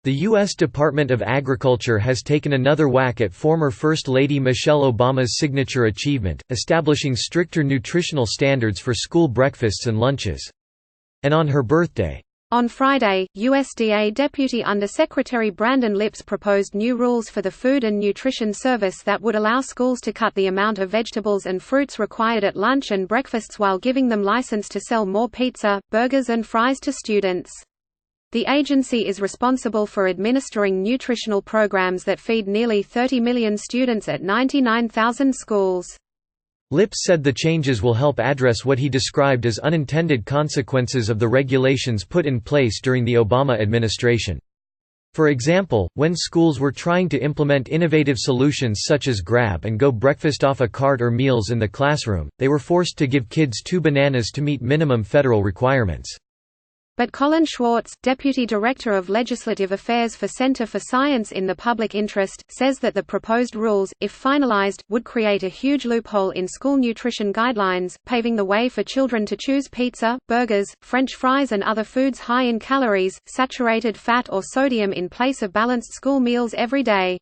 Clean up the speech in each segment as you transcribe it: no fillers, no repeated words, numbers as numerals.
The U.S. Department of Agriculture has taken another whack at former First Lady Michelle Obama's signature achievement, establishing stricter nutritional standards for school breakfasts and lunches. And on her birthday, on Friday, USDA Deputy Undersecretary Brandon Lipps proposed new rules for the Food and Nutrition Service that would allow schools to cut the amount of vegetables and fruits required at lunch and breakfasts while giving them license to sell more pizza, burgers and fries to students. The agency is responsible for administering nutritional programs that feed nearly 30 million students at 99,000 schools. Lipps said the changes will help address what he described as unintended consequences of the regulations put in place during the Obama administration. For example, when schools were trying to implement innovative solutions such as grab-and-go breakfast off a cart or meals in the classroom, they were forced to give kids 2 bananas to meet minimum federal requirements. But Colin Schwartz, Deputy Director of Legislative Affairs for Center for Science in the Public Interest, says that the proposed rules, if finalized, would create a huge loophole in school nutrition guidelines, paving the way for children to choose pizza, burgers, French fries and other foods high in calories, saturated fat or sodium in place of balanced school meals every day.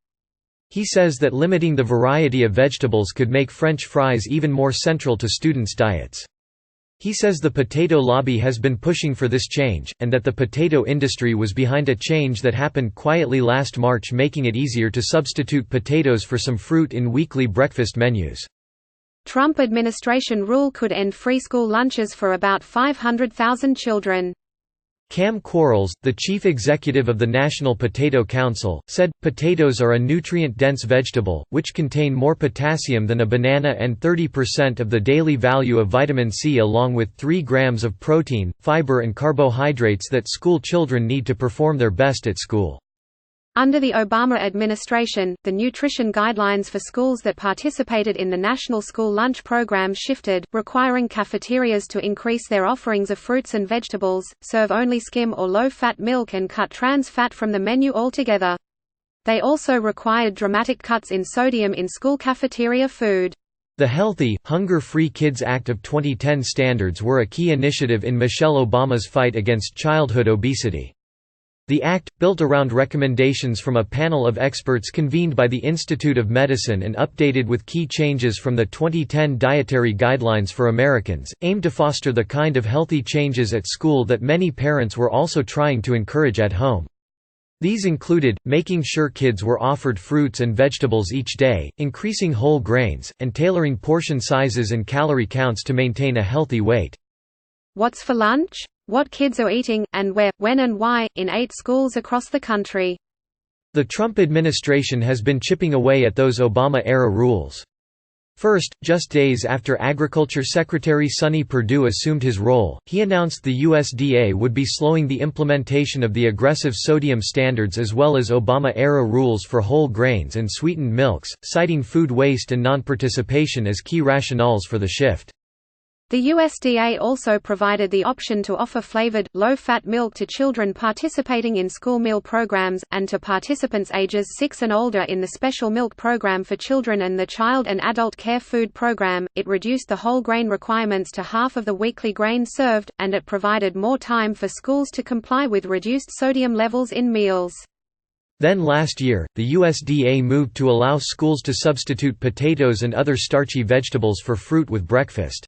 He says that limiting the variety of vegetables could make French fries even more central to students' diets. He says the potato lobby has been pushing for this change, and that the potato industry was behind a change that happened quietly last March, making it easier to substitute potatoes for some fruit in weekly breakfast menus. Trump administration rule could end free school lunches for about 500,000 children. Cam Quarles, the chief executive of the National Potato Council, said, "Potatoes are a nutrient-dense vegetable, which contain more potassium than a banana and 30% of the daily value of vitamin C along with 3 grams of protein, fiber and carbohydrates that school children need to perform their best at school." Under the Obama administration, the nutrition guidelines for schools that participated in the National School Lunch Program shifted, requiring cafeterias to increase their offerings of fruits and vegetables, serve only skim or low-fat milk and cut trans fat from the menu altogether. They also required dramatic cuts in sodium in school cafeteria food. The Healthy, Hunger-Free Kids Act of 2010 standards were a key initiative in Michelle Obama's fight against childhood obesity. The act, built around recommendations from a panel of experts convened by the Institute of Medicine and updated with key changes from the 2010 Dietary Guidelines for Americans, aimed to foster the kind of healthy changes at school that many parents were also trying to encourage at home. These included, making sure kids were offered fruits and vegetables each day, increasing whole grains, and tailoring portion sizes and calorie counts to maintain a healthy weight. What's for lunch? What kids are eating, and where, when and why, in 8 schools across the country. The Trump administration has been chipping away at those Obama-era rules. First, just days after Agriculture Secretary Sonny Perdue assumed his role, he announced the USDA would be slowing the implementation of the aggressive sodium standards as well as Obama-era rules for whole grains and sweetened milks, citing food waste and non-participation as key rationales for the shift. The USDA also provided the option to offer flavored, low-fat milk to children participating in school meal programs, and to participants ages 6 and older in the Special Milk Program for Children and the Child and Adult Care Food Program. It reduced the whole grain requirements to half of the weekly grain served, and it provided more time for schools to comply with reduced sodium levels in meals. Then last year, the USDA moved to allow schools to substitute potatoes and other starchy vegetables for fruit with breakfast.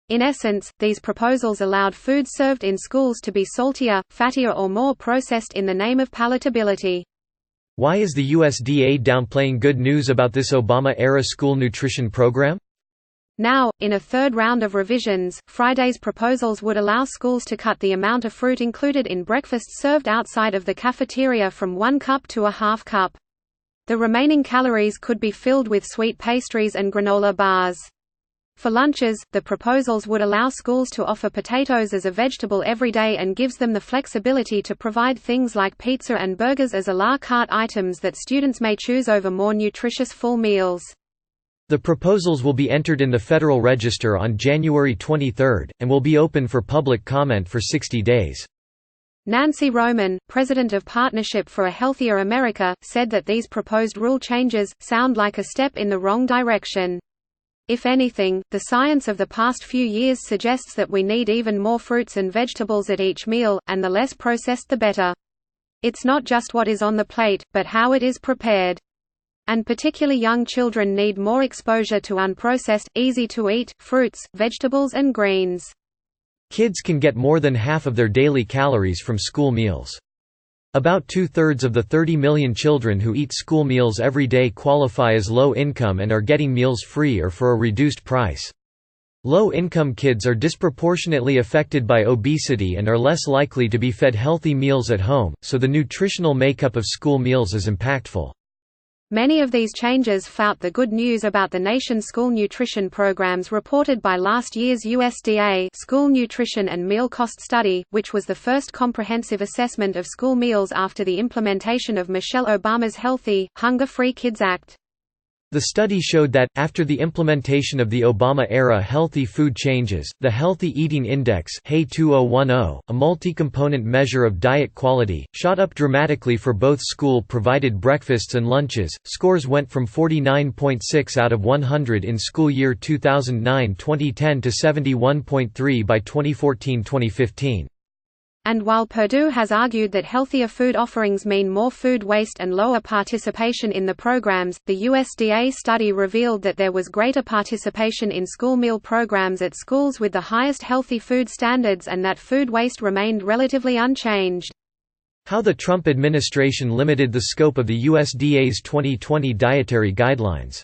In essence, these proposals allowed food served in schools to be saltier, fattier or more processed in the name of palatability. Why is the USDA downplaying good news about this Obama-era school nutrition program? Now, in a third round of revisions, Friday's proposals would allow schools to cut the amount of fruit included in breakfast served outside of the cafeteria from 1 cup to a half cup. The remaining calories could be filled with sweet pastries and granola bars. For lunches, the proposals would allow schools to offer potatoes as a vegetable every day and gives them the flexibility to provide things like pizza and burgers as a la carte items that students may choose over more nutritious full meals. The proposals will be entered in the Federal Register on January 23, and will be open for public comment for 60 days. Nancy Roman, president of Partnership for a Healthier America, said that these proposed rule changes sound like a step in the wrong direction. If anything, the science of the past few years suggests that we need even more fruits and vegetables at each meal, and the less processed the better. It's not just what is on the plate, but how it is prepared. And particularly young children need more exposure to unprocessed, easy-to-eat, fruits, vegetables and greens. Kids can get more than half of their daily calories from school meals. About 2/3 of the 30 million children who eat school meals every day qualify as low income and are getting meals free or for a reduced price. Low-income kids are disproportionately affected by obesity and are less likely to be fed healthy meals at home, so the nutritional makeup of school meals is impactful. Many of these changes flout the good news about the nation's school nutrition programs reported by last year's USDA School Nutrition and Meal Cost Study, which was the first comprehensive assessment of school meals after the implementation of Michelle Obama's Healthy, Hunger-Free Kids Act. The study showed that, after the implementation of the Obama-era healthy food changes, the Healthy Eating Index HEY 2010, a multi-component measure of diet quality, shot up dramatically for both school-provided breakfasts and lunches. Scores went from 49.6 out of 100 in school year 2009-2010 to 71.3 by 2014-2015. And while Purdue has argued that healthier food offerings mean more food waste and lower participation in the programs, the USDA study revealed that there was greater participation in school meal programs at schools with the highest healthy food standards and that food waste remained relatively unchanged. How the Trump administration limited the scope of the USDA's 2020 dietary guidelines.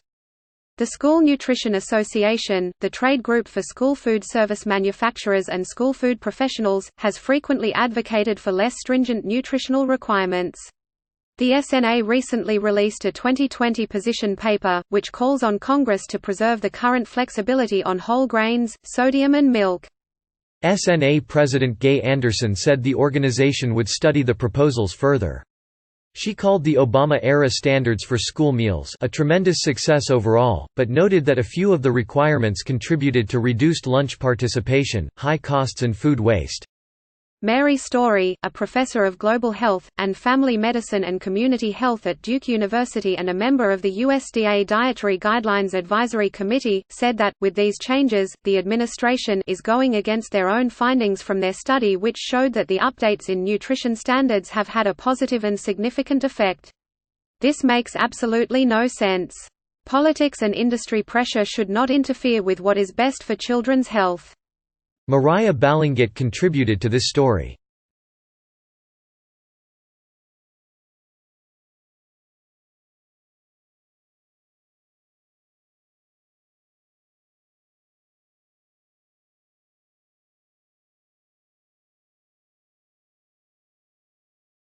The School Nutrition Association, the trade group for school food service manufacturers and school food professionals, has frequently advocated for less stringent nutritional requirements. The SNA recently released a 2020 position paper, which calls on Congress to preserve the current flexibility on whole grains, sodium and milk. SNA President Gay Anderson said the organization would study the proposals further. She called the Obama-era standards for school meals a tremendous success overall, but noted that a few of the requirements contributed to reduced lunch participation, high costs and food waste. Mary Story, a professor of global health, and family medicine and community health at Duke University and a member of the USDA Dietary Guidelines Advisory Committee, said that, with these changes, the administration is going against their own findings from their study which showed that the updates in nutrition standards have had a positive and significant effect. This makes absolutely no sense. Politics and industry pressure should not interfere with what is best for children's health. Mariah Ballinget contributed to this story.